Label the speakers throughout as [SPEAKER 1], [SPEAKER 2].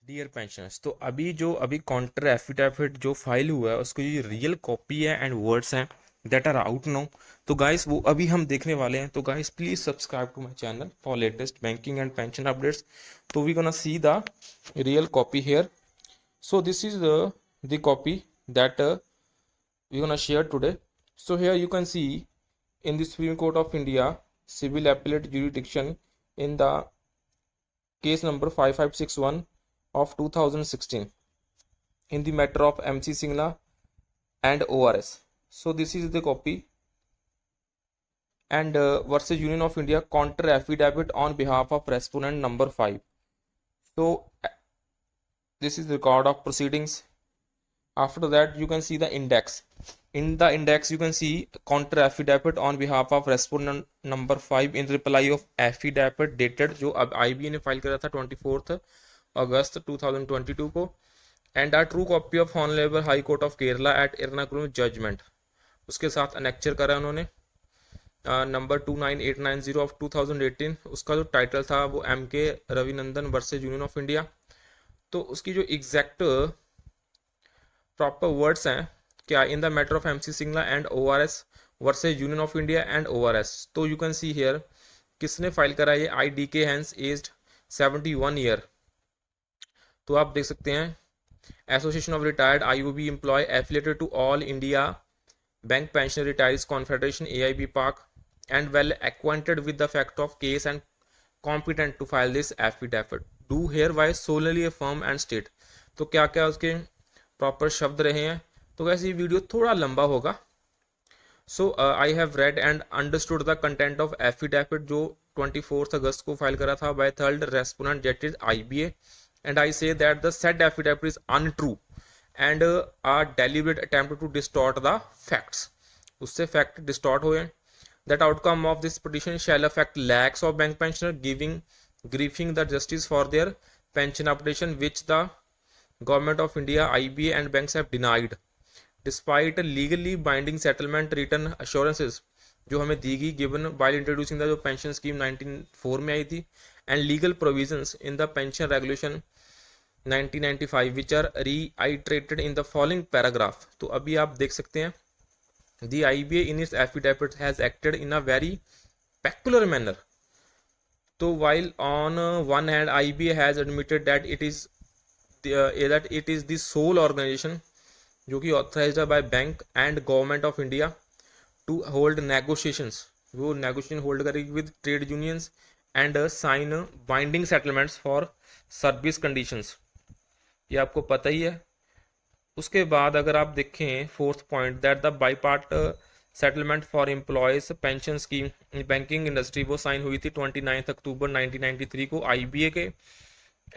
[SPEAKER 1] Dear pensioners, तो अभी counter affidavit जो फाइल हुआ है उसकी जो रियल कॉपी है एंड वर्ड्स हैं दैट आर आउट नाउ। तो गाइस वो अभी हम देखने वाले हैं। तो guys please subscribe to my channel for latest banking and pension updates. तो we gonna see the real copy here. So this is the copy that we're gonna share today. So here you can see in the Supreme Court of India Civil Appellate Jurisdiction in the case number 5561 of 2016 in the matter of MC Singla and ORS. So this is the copy and versus Union of India counter affidavit on behalf of respondent number 5. So this is the record of proceedings. After that you can see the index. In the index you can see counter affidavit on behalf of respondent number 5 in reply of affidavit dated जो अब IBA ने file करा था 24 अगस्त 2022 को and are true copy of honourable high court of Kerala at Ernakulam judgment. उसके साथ annexure करा उन्होंने नंबर 29890 ऑफ 2018। उसका जो टाइटल था वो MK Ravinandan versus union of India. तो उसकी जो एग्जैक्ट प्रॉपर वर्ड्स हैं क्या, in the matter of MC Singla and ORS versus union of India and ORS। तो यू कैन सी हियर किसने फाइल करा ये IDK हैंस एज्ड 71 ईयर। तो आप देख सकते हैं association of retired IOB employ affiliated to all India bank pension retirees confederation AIB पाक and well acquainted with the fact of case and competent to file this affidavit do hereby solemnly affirm and state। तो क्या क्या उसके proper शब्द रहे हैं। तो वैसे ये वीडियो थोड़ा लंबा होगा। So I have read and understood the content of affidavit जो 24 अगस्त को फाइल करा था by third respondent that is IBA and I say that the said affidavit is untrue and a deliberate attempt to distort the facts. उससे fact distort हुए। That outcome of this petition shall affect lakhs of bank pensioner giving grieving the justice for their pension updation which the Government of India, IBA and banks have denied despite legally binding settlement written assurances जो हमें दी गई given while introducing the जो pension scheme 1904 में आई थी and legal provisions in the pension regulation 1995 which are reiterated in the following paragraph। तो अभी आप देख सकते हैं the IBA in its affidavit has acted in a very peculiar manner। तो while on one hand IBA has admitted that it is the sole organization जो कि authorized by bank and government of India to hold negotiations, वो negotiation hold करेगी with trade unions and sign binding settlements for service conditions। ये आपको पता ही है। उसके बाद अगर आप देखें fourth point that the by part settlement for employees pension scheme banking industry वो साइन हुई थी 29 अक्टूबर 1993 को IBA के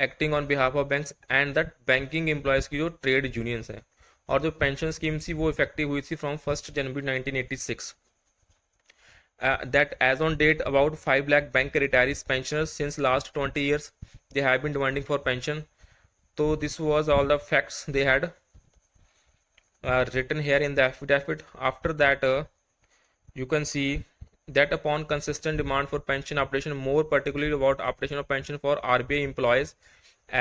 [SPEAKER 1] acting on behalf of banks and that banking employees की जो ट्रेड यूनियंस हैं। और जो पेंशन स्कीम थी वो इफेक्टिव हुई थी from 1 January 1986। That as on date about 5 lakh bank retirees pensioners since last 20 years they have been demanding for pension. तो this was all the facts they had written here in the affidavit। After that you can see that upon consistent demand for pension updation, more particularly about updation of pension for RBI employees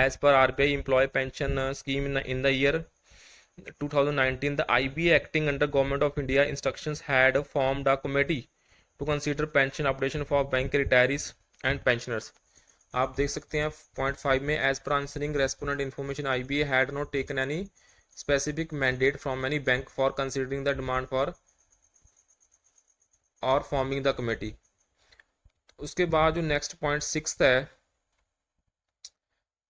[SPEAKER 1] as per RBI employee pension scheme in the year 2019, the IBA acting under Government of India instructions had formed a committee to consider pension updation for bank retirees and pensioners। आप देख सकते हैं point 5 में as per answering respondent information IBA had not taken any specific mandate from any bank for considering the demand for और forming the committee. उसके बाद जो next point 6 है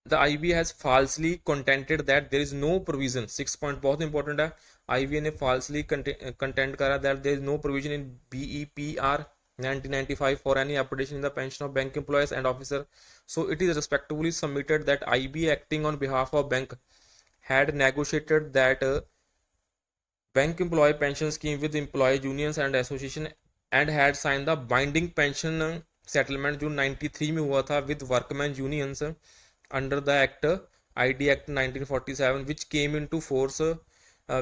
[SPEAKER 1] the IBA has falsely contended that there is no provision. 6 point बहुत important है। IBA ने falsely content करा that there is no provision in BEPR 1995 for any updation in the pension of bank employees and officer। So it is respectfully submitted that IBA acting on behalf of bank had negotiated that bank employee pension scheme with employee unions and association and had signed the binding pension settlement जो 93 में हुआ था with workmen unions under the act ID Act 1947 which came into force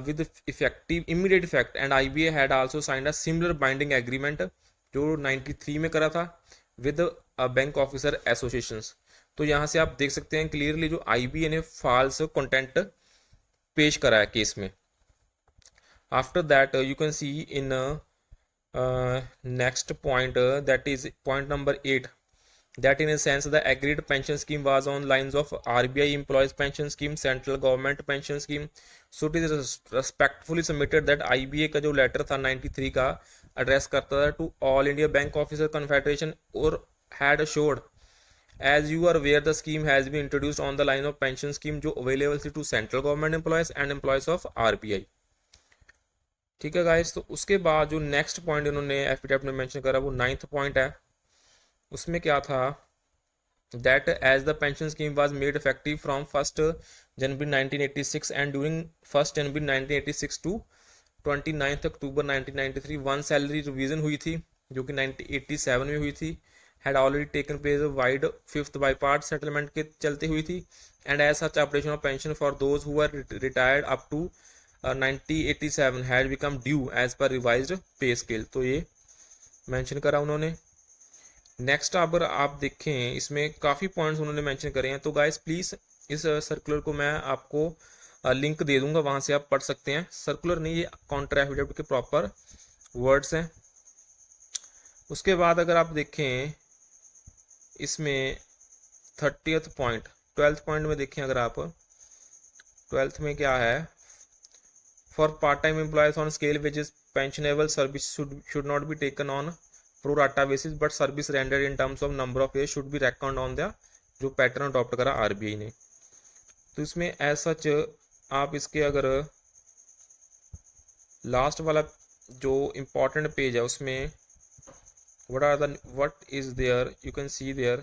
[SPEAKER 1] with effective immediate effect and IBA had also signed a similar binding agreement जो 93 में करा था with bank officer associations। तो यहाँ से आप देख सकते हैं क्लियरली जो आईबीए ने फॉल्स कंटेंट पेश करा है केस में. After that you can see in next point, that is point number 8, that in a sense the agreed pension scheme was on lines of RBI employees pension scheme, central government pension scheme. So it is respectfully submitted that IBA का जो letter था 93 का address करता था to all India bank officer confederation और had assured as you are aware the scheme has been introduced on the line of pension scheme जो available थी to central government employees and employees of RBI. ठीक है guys. तो उसके बाद जो next point इन्होंने एफिडेविट में मेंशन करा वो 9th पॉइंट है. उसमें क्या था, that as the pension scheme was made effective from 1 January 1986 and during 1 January 1986 to 29 October 1993 one salary revision हुई थी जो कि 1987 में हुई थी. Had already taken place vide 5th bipartite settlement के चलते हुई थी. And as such operation of pension for those who are retired up to 1987 had become due as per revised pay scale. तो ये मेंशन करा उन्होंने. नेक्स्ट अगर आप देखें इसमें काफ़ी पॉइंट्स उन्होंने मेंशन करे हैं. तो गाइस प्लीज़ इस सर्कुलर को मैं आपको लिंक दे दूंगा, वहाँ से आप पढ़ सकते हैं. सर्कुलर नहीं, ये काउंटर एफिडेविट के प्रॉपर वर्ड्स हैं. उसके बाद अगर आप देखें इसमें 30th पॉइंट 12th पॉइंट में देखें अगर आप 12th में क्या है, for part-time employees on scale wages pensionable service should not be taken on pro rata basis but service rendered in terms of number of years should be reckoned on the जो pattern adopt करा RBI ने. तो इसमें as such आप इसके अगर last वाला जो इम्पोर्टेंट पेज है उसमें what is there you can see there.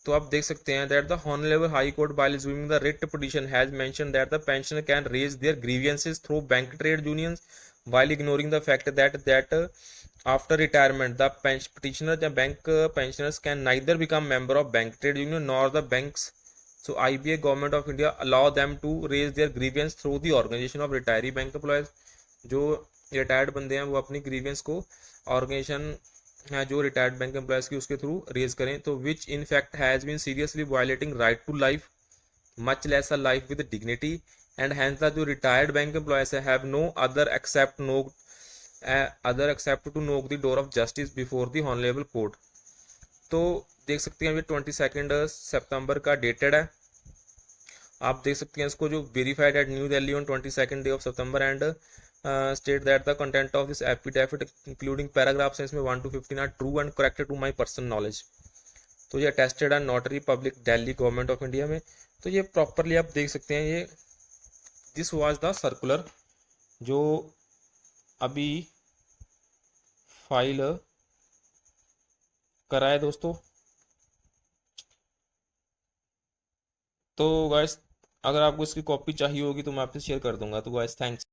[SPEAKER 1] तो आप देख सकते हैं that the honourable high court by resuming the writ petition has mention that the pensioner can raise their grievances through bank trade unions while ignoring the fact that after retirement the petitioner the bank pensioners can neither become member of bank trade union nor the banks. So IBA government of India allow them to raise their grievance through the organization of retiree bank employees. जो retired बंदे हैं वो अपनी grievance को organisation है जो retired bank employees की उसके थ्रू रेज करें. तो which in fact has been seriously violating right to life much less a life with dignity and hence the जो retired bank employees have no other except to knock the door of justice before the honourable court. तो देख सकते हैं ये 22 सितंबर का dated है. आप देख सकते हैं इसको जो verified at New Delhi on 22 day of सितंबर and state that the content of this affidavit including paragraphs इसमें 1 to 15 are true and correct to my personal knowledge. तो ये अटेस्टेड है notary public Delhi government of India में. तो ये प्रॉपरली आप देख सकते हैं. ये दिस वाज द सर्कुलर जो अभी फाइल करा है दोस्तों. तो गाइस अगर आपको इसकी कॉपी चाहिए होगी तो मैं आपसे शेयर कर दूंगा. तो गाइस थैंक्स.